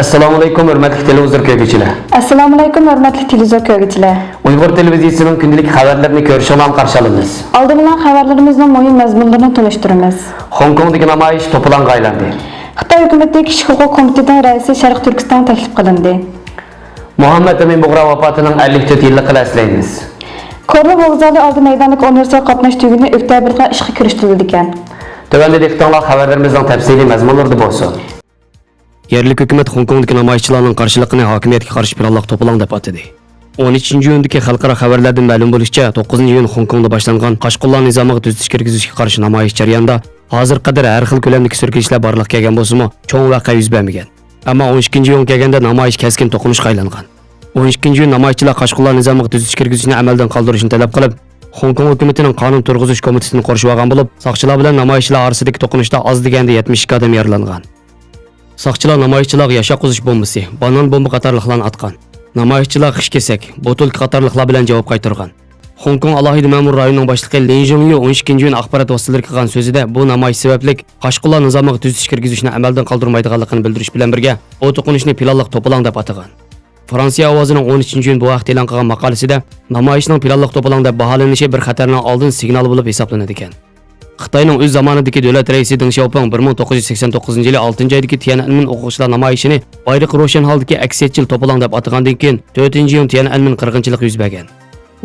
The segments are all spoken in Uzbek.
Assalomu alaykum hurmatli televizor ko'ruvchilar. Assalomu alaykum hurmatli televizor ko'ruvchilar. Uyg'ur televiziyasining kundalik xabarlarini ko'rish bilan qarshi olamiz. Oldi bilan xabarlarimizning muhim mazmunlarini tanishtiramiz. Hong Kongdagi namoyish to'polonga aylandi. Xitoy hukumati Kishilik huquq komitetining raisi Sharq Turkiston taklif qilindi. Muhammad Amin Bug'ra vafotining 54 yilligini eslaymiz. Korlu vokzali oldi maydondagi universal qatnash tuguni oktyabrga ishga kirishtirildi ekan. Tövəndə diqqətlə xəbərlərimizin təfsili məzmunları bolsun. Yerlik hökumət Hong Kongdakı namoyishchilarning qarshiligini hokimiyatga qarshi piralloq to'polon deb atadi. 13-iyundagi xalqaro xabarlardan ma'lum bo'lishicha, 9-iyun Hong Kongda boshlangan Qashqullar nizomiga tuzish kirgizishga qarshi namoyish jarayonida hozir qadar har xil ko'lamdagi surkishlar borliq kelgan bo'lsa-mu, cho'ng voqea yuz bermagan. Ammo 12-iyun kelganda namoyish keskin to'qinishga aylangan. 12-iyun namoyishchilar Qashqullar nizomiga tuzish kirgizishni amaldan qoldirishni talab qilib, Hong Kong hukumatining qonun turg'izish komitetini qurishib olgan bo'lib, soqchilar bilan namoyishchilar orasidagi to'qinishda oz deganda 72 odam yaralangan. Soqchilar namoyishchilarga yashoq uzish bombasi, banan bomba qatorliqlarni atgan. Namoyishchilar qish kesak, botulka qatorliqlar bilan javob qaytargan. Hong Kong alohida ma'mur rayonining boshlig'i Lin Zhongyu 12-iyun axborot vositalariga qilgan so'zida bu namoyish sababli Qashqullar nizomiga tuzish kirgizishni amaldan qoldirmaydiganligini bildirish bilan birga, u to'qinishni planliq to'polon deb atagan. Fransiya ovozining 13-iyun bu vaqt e'lon qilgan maqolasida namoyishning planliq to'polon deb baholanishi bir xatarning oldin signali bo'lib hisoblanadi ekan. Xitoyning o'z zamonidagi davlat raisi Deng Xiaoping 1989-yili 6-oydagi Tiananmen o'quvchilar namoyishini bayroq ro'shan holdagi aksiyatchil to'polon deb atagandan keyin 4-iyun Tiananmen qirg'inchilik yuz bergan.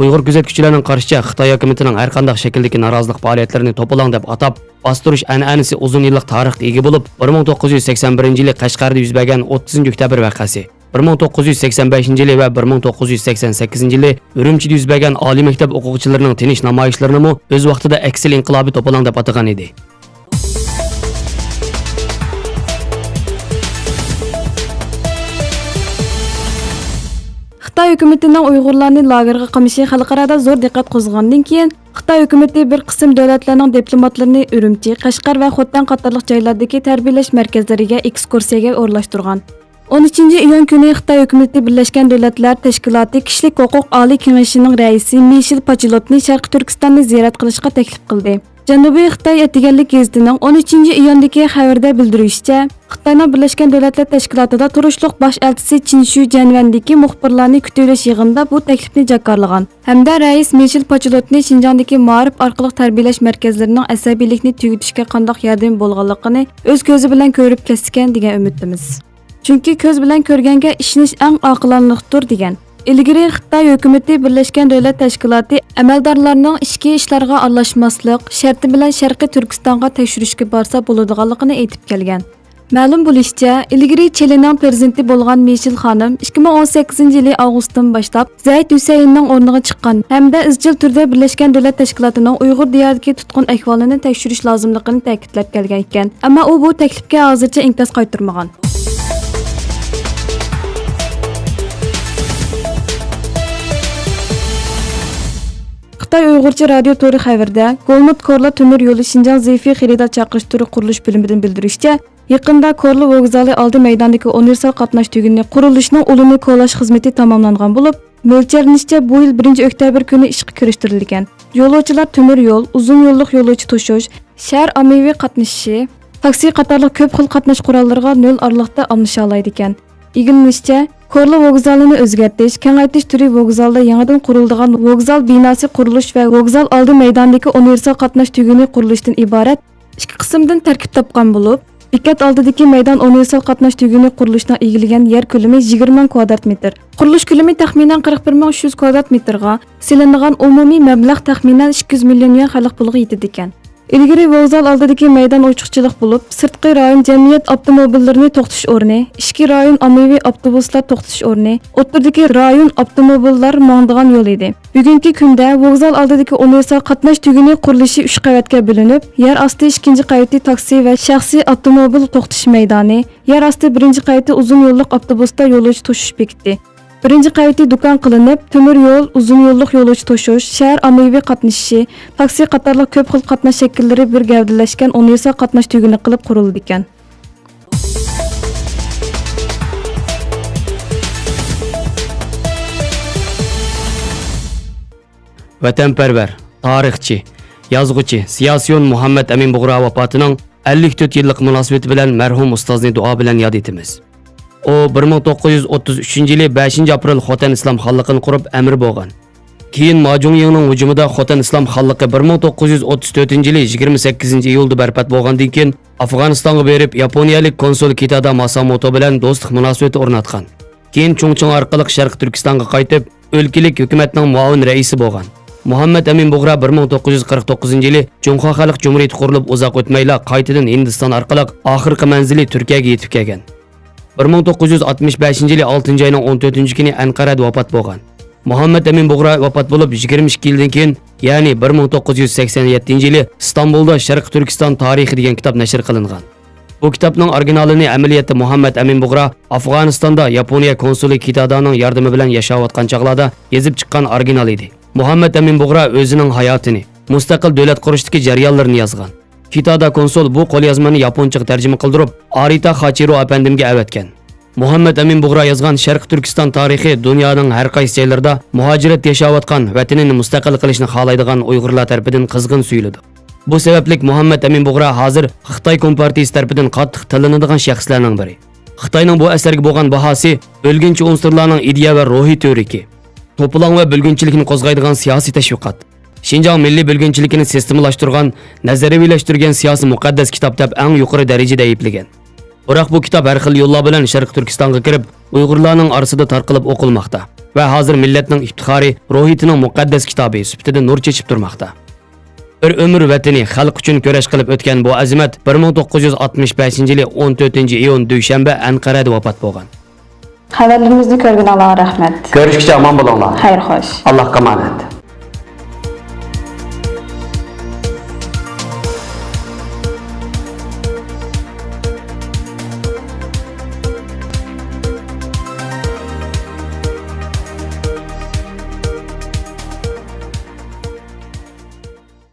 Uyg'ur kuzatuvchilarining qarishicha Xitoy hukumatining har qanday shakldagi norozilik faoliyatlarini to'polon deb atab, bostirish an'anasi uzun yillik tarixga ega bo'lib, 1981-yili Qashqarda yuz bergan 30-oktyabr voqeasi, 1985-yili va 1988-yili Urumchida yuz bergan oliy maktab o'quvchilarining tinish namoyishlarini o'z vaqtida aksil inqilobiy to'polon deb atagan edi. Xitoy hukumatining Uyg'urlarni lagerga qamishi xalqarada zo'r diqqat qo'zg'agandan keyin Xitoy hukumati bir qism davlatlarning diplomatlarini Urumchi, Qashqar va Xotan qatorliq joylardagi tarbiyalash markazlariga ekskursiyaga o'rlashtirgan. 13-iyun kuni Xitoy hukumati Birlashgan Davlatlar Tashkiloti Kishilik huquq oliy kengashining raisi Michel Pachilotni Sharq Turkistonni ziyorat qilishga taklif qildi. Janubiy Xitoy Etiganlik gazetining 13-iyundagi xabarda bildirishicha, Xitoyning Birlashgan Davlatlar Tashkilotida turishliq bosh elchisi Chinshu Janvandagi muxbirlarni kutilish yig'inida bu taklifni jakarlagan. Hamda rais Michel Pachilotni Xinjiangdagi ma'rif orqali tarbiyalash markazlarining asabiylikni tugatishga qanday yordam bo'lganligini o'z ko'zi bilan ko'rib kesgan degan umiddamiz. Chunki ko'z bilan ko'rganga ishonish eng oqilanlikdir degan. Ilgari Xitoy hukumati Birlashgan Davlat Tashkiloti amaldorlarining ichki ishlarga aralashmaslik sharti bilan Sharqiy Turkistonga tekshirishga borsa bo'ladiganligini aytib kelgan. Ma'lum bo'lishicha, ilgari Chilining prezidenti bo'lgan Michel xonim 2018-yili avgustdan boshlab Zayd Husaynning o'rniga chiqqan hamda izchil turda Birlashgan Davlat Tashkilotining Uyg'ur diyoridagi tutqun ahvolini tekshirish lozimligini ta'kidlab kelgan ekan. Ammo u bu taklifga hozircha inkas qaytarmagan. Xitoy Uyg'urcha radio to'ri xabarda Golmut Korla temir yo'li Xinjiang Zeyfi xaridor chaqirish turi qurilish bo'limidan bildirishicha, yaqinda Korla vokzali oldi maydondagi universal qatnash tuguni qurilishining ulini qo'llash xizmati tamomlangan bo'lib, mo'ljallanishcha bu yil 1-oktyabr kuni ishga kirishtirilgan. Yo'lovchilar temir yo'l, uzun yo'llik yo'lovchi toshish, shahar ommaviy qatnashi, taksi qatorliq ko'p xil qatnash qurollariga 0 oraliqda almasha oladi ekan. Ig'ilishcha Korla vokzalini o'zgartirish, kengaytirish turi vokzalda yangidan quriladigan vokzal binosi qurilish va vokzal oldi maydondagi universal qatnash tuguni qurilishdan iborat ikki qismdan tarkib topgan bo'lib, bekat oldidagi maydon universal qatnash tuguni qurilishdan egilgan yer ko'lami 20 ming kvadrat metr. Qurilish ko'lami taxminan 41300 kvadrat metrga, silinadigan umumiy mablag' taxminan 200 million yuan xalq puliga yetadi ekan. Ilgari vokzal oldidagi maydon ochiqchilik bo'lib, sirtqi rayon jamiyat avtomobillarini to'xtatish o'rni, ichki rayon ommaviy avtobuslar to'xtatish o'rni, o'rtadagi rayon avtomobillar mangdigan yo'l edi. Bugungi kunda vokzal oldidagi universal qatnash tuguni qurilishi 3 qavatga bo'linib, yer osti 2 qavati taksi va shaxsiy avtomobil to'xtatish maydoni, yer osti 1 qavati uzun yo'llik avtobusda yo'lovchi toshish bekiti. 1-qavati do'kon qilinib, temir yo'l, uzun yo'llik yo'lovchi toshish, shahar ommaviy qatnashi, taksi qatorliq ko'p xil qatnash shakllari bir gavdalashgan universal qatnash tuguni qilib qurildi ekan. Vatanparvar, tarixchi, yozuvchi, siyosiyon Muhammad Amin Bug'ra vafotining 54 yillik munosabati bilan marhum ustozni duo bilan yod etamiz. O 1933-yili 5-aprel Xotan Islom xonligini qurib amir bo'lgan. Keyin Majungyingning hujumida Xotan Islom xonligi 1934-yili 28-iyulda barpo bo'lgandan keyin Afg'onistonga berib Yaponiyalik konsul Kitada Masamoto bilan do'stlik munosabati o'rnatgan. Keyin Chungchung orqali Sharq Turkistonga qaytib, o'lkalik hukumatning muavin raisi bo'lgan. Muhammad Amin Bug'ra 1949-yili Junxo Xalq Jumhuriyati qurilib uzoq o'tmayla qaytadan Hindiston orqali oxirgi manzili Turkiyaga yetib kelgan. 1965-yili 6-oyning 14-kuni Anqarada vafot bo'lgan. Muhammad Amin Bug'ra vafot bo'lib 22 yildan keyin, ya'ni 1987-yili Istanbulda Sharq Turkiston tarixi degan kitob nashr qilingan. Bu kitobning originalini amaliyotda Muhammad Amin Bug'ra Afg'onistonda Yaponiya konsuli Kitadaning yordami bilan yashayotgan chaqlarda yozib chiqqan original edi. Muhammad Amin Bug'ra o'zining hayotini, mustaqil davlat qurishdagi jarayonlarini yozgan. Kitada konsul bu qo'lyozmani yaponchaga tarjima qildirib, Arita Xachiro apandimga avatgan. Muhammad Amin Bug'ra yozgan Sharq Turkiston tarixi dunyoning har qaysi joylarida muhojirat yashayotgan, vatanini mustaqil qilishni xohlaydigan Uyg'urlar tomonidan qizg'in suyuladi. Bu sababli Muhammad Amin Bug'ra hozir Xitoy Kompartiyasi tomonidan qattiq tanlanadigan shaxslarning biri. Xitoyning bu asarga bo'lgan bahosi o'lgunchi unsurlarning ideya va ruhiy teoriki, to'polon va bo'lgunchilikni qo'zg'aydigan siyosiy tashviqot, Xinjiang milliy bo'lgunchiligini sistemlashtirgan, nazariyaviylashtirgan siyosiy muqaddas kitob deb eng yuqori darajada ayblgan. Biroq bu kitob har xil yo'llar bilan Sharq Turkistonga kirib, Uyg'urlarning orasida tarqalib o'qilmoqda va hozir millatning iftixori ruhiyatining muqaddas kitobi sifatida nur chechib turmoqda. Bir ömür vatani xalq uchun kurash qilib o'tgan bu azimat 1965-yili 14-iyun dushanba Anqarada vafot bo'lgan. Xabarlarimizni ko'rgan Allohga rahmat. Ko'rishguncha omon bo'linglar. Xayr xo'sh. Allohga emanet.